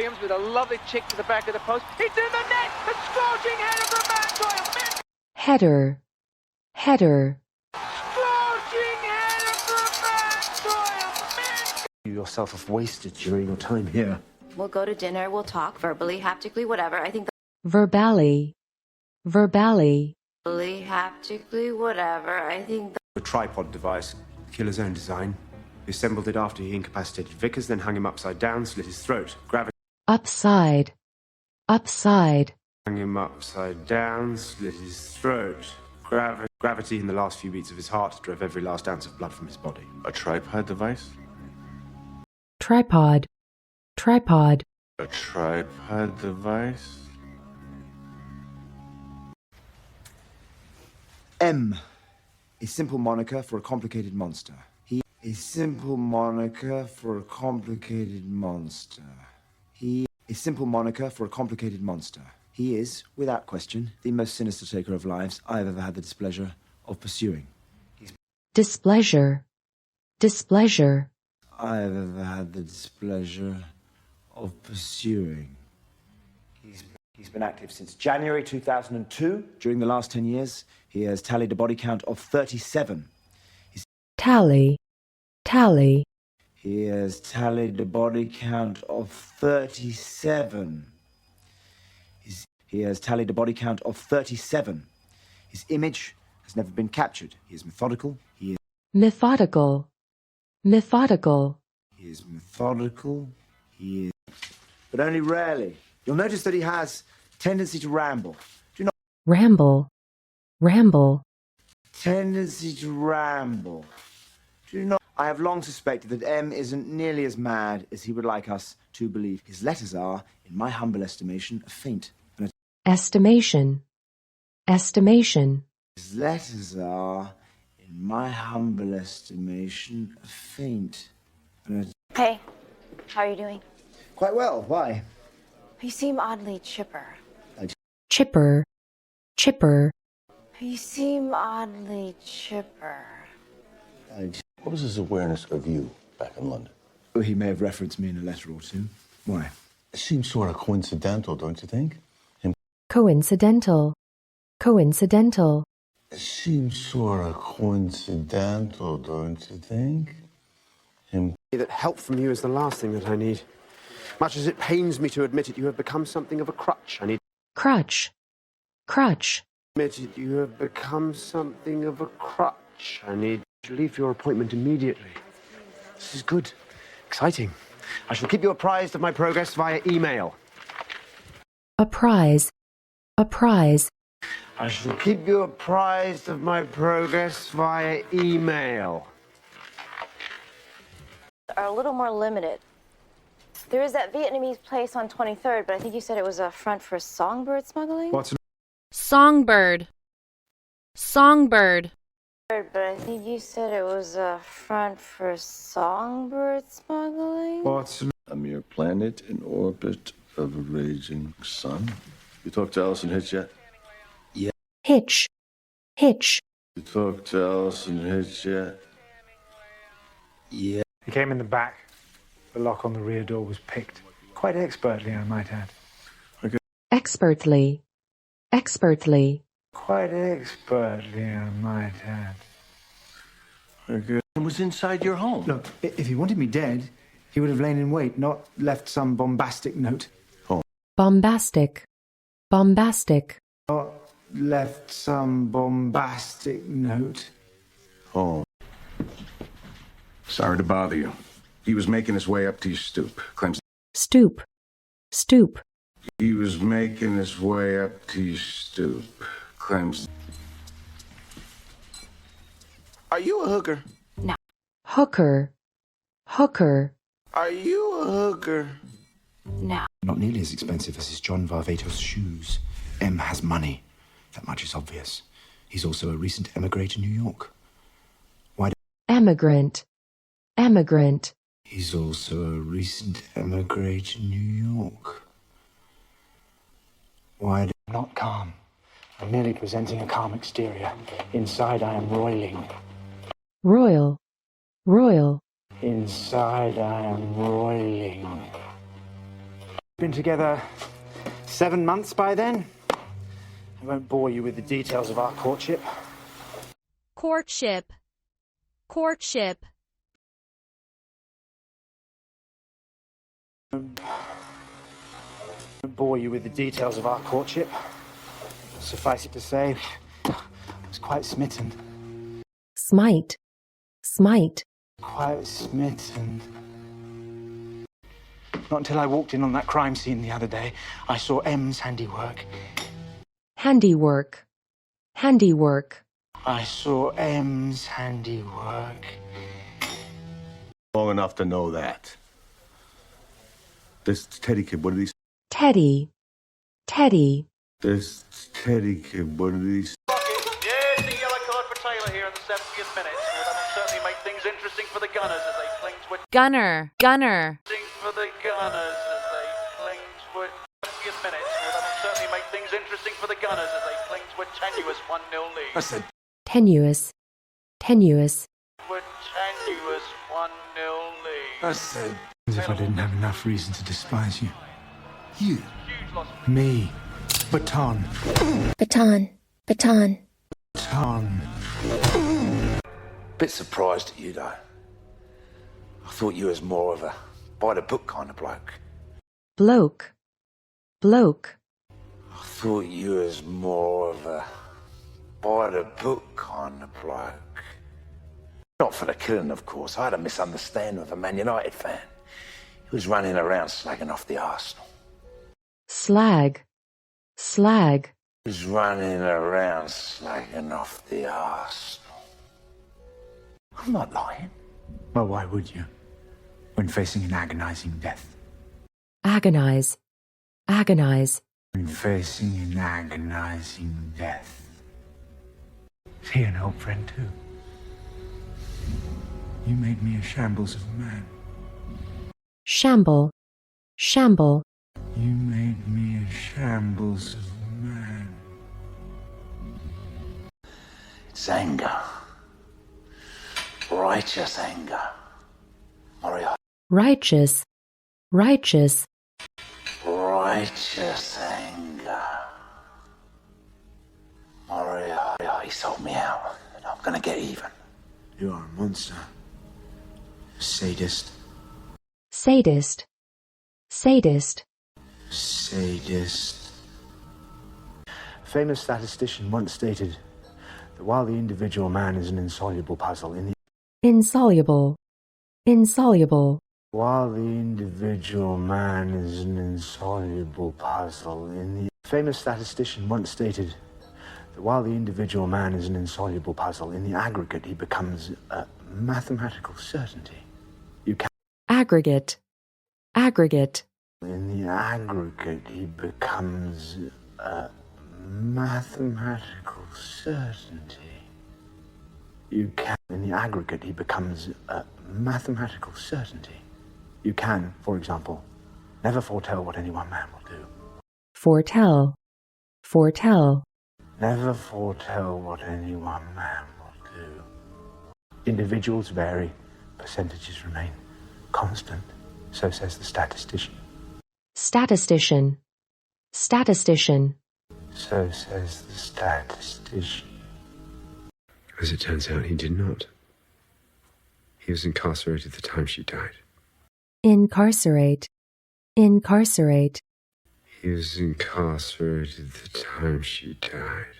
Williams with a lovely chick to the back of the post. It's in the net! A scorching header for Matt Doyle! Header. Header. Scorching header for Matt Doyle! You yourself have wasted during your time here. We'll go to dinner, we'll talk verbally, haptically, whatever. I think Verbally. Verbally. verbally, haptically, whatever. I think A tripod device, killer's own design. He assembled it after he incapacitated Vickers, then hung him upside down, slit his throat. Gravity Upside. Upside. hung him upside down, slit his throat. Gravity in the last few beats of his heart drove every last ounce of blood from his body. A tripod device? Tripod. Tripod. A tripod device? M. A simple moniker for a complicated monster. A simple moniker for a complicated monster. A simple moniker for a complicated monster. He is, without question, the most sinister taker of lives I have ever had the displeasure of pursuing. Displeasure. Displeasure. I have ever had the displeasure of pursuing. He's been active since January 2002. During the last 10 years, he has tallied a body count of 37. Tally. Tally. He has tallied a body count of 37. He has tallied a body count of 37. His image has never been captured. He is methodical. Methodical. Methodical. He is methodical. But only rarely. You'll notice that he has tendency to ramble. Ramble. Ramble. Tendency to ramble. I have long suspected that M isn't nearly as mad as he would like us to believe. His letters are, in my humble estimation, a feint. Estimation. Estimation. His letters are, in my humble estimation, a feint. Hey, how are you doing? Quite well. Why? You seem oddly chipper. Chipper. Chipper. You seem oddly chipper. What was his awareness of you back in London? Well, he may have referenced me in a letter or two. Why? It seems sort of coincidental, don't you think? Coincidental. Coincidental. It seems sort of coincidental, don't you think? That help from you is the last thing that I need. Much as it pains me to admit it, you have become something of a crutch. I need Crutch. Crutch. to admit it, you have become something of a crutch. I need to leave for your appointment immediately. This is good. Exciting. I shall keep you apprised of my progress via email. A prize. A prize. I shall keep you apprised of my progress via email. Are a little more limited. There is that Vietnamese place on 23rd, but I think you said it was a front for songbird smuggling? What's Songbird. Songbird. But I think you said it was a front for songbird smuggling? what's A mere planet in orbit of a raging sun. You talked to Allison Hitch yet? Hitch. Hitch. You talked to Allison Hitch yet? Yeah. He came in the back. The lock on the rear door was picked. Quite expertly, I might add. Expertly. Expertly. Quite expertly, I might add. Very good. It was inside your home. Look, if he wanted me dead, he would have lain in wait, not left some bombastic note. Bombastic. Bombastic. Not left some bombastic note. Home. Sorry to bother you. He was making his way up to your stoop. Claims Stoop. Stoop. he was making his way up to your stoop. Claims. Are you a hooker? Hooker. Hooker. Are you a hooker? No. Not nearly as expensive as his John Varvatos shoes. M has money. That much is obvious. He's also a recent emigre to New York. Emigrant. Emigrant. He's also a recent emigre to New York. Why do... I'm not calm. I'm merely presenting a calm exterior. Inside, I am roiling. Royal. Royal. Inside, I am roiling. Been together 7 months by then. I won't bore you with the details of our courtship. Courtship. Courtship. Won't bore you with the details of our courtship. Suffice it to say, I was quite smitten. Smite. Smite. Quite smitten. Not until I walked in on that crime scene the other day, I saw M's handiwork. Handiwork. Handiwork. I saw M's handiwork. Long enough to know that. This Teddy kid, what did he say? Teddy. Teddy. This Teddy kid, what did he say? Yes, the yellow card for Taylor here in the 70th minute. Well, that'll certainly make things interesting for the Gunners as they cling to it. Gunner. Gunner. For the Gunners as they cling to it. 70th minute. Well, that'll certainly make things interesting for the Gunners as they cling to a tenuous 1-0 lead. I said, Tenuous. Tenuous. To a tenuous 1-0 lead. I said, as if I didn't have enough reason to despise you. You. Huge loss. Me. Baton. Baton. Baton. Baton. Bit surprised at you, though. I thought you was more of a by-the-book kind of bloke. Bloke. Bloke. I thought you was more of a by-the-book kind of bloke. Not for the killing, of course. I had a misunderstanding with a Man United fan. He was running around slagging off the Arsenal. Slag. Slag. He was running around slagging off the Arsenal. I'm not lying. Well, why would you? When facing an agonizing death. Agonize. Agonize. When facing an agonizing death. Is he an old friend, too? You made me a shambles of a man. Shamble. Shamble. You made me a shambles of a man. It's anger. Righteous anger. Moriarty. Righteous. Righteous. Righteous anger. Moriarty sold me out, and I'm gonna get even. You are a monster. Sadist. Sadist. Sadist. Sadist. A famous statistician once stated that while the individual man is an insoluble puzzle, Insoluble. Insoluble. While the individual man is an insoluble puzzle, famous statistician once stated that while the individual man is an insoluble puzzle, in the aggregate he becomes a mathematical certainty. You can. Aggregate. Aggregate. In the aggregate he becomes a mathematical certainty. You can. In the aggregate he becomes a mathematical certainty. You can, for example, never foretell what any one man will do. Foretell. Foretell. Never foretell what any one man will do. Individuals vary, percentages remain constant, so says the statistician. Statistician. Statistician. So says the statistician. As it turns out, he did not. He was incarcerated the time she died. Incarcerate. Incarcerate. He was incarcerated the time she died.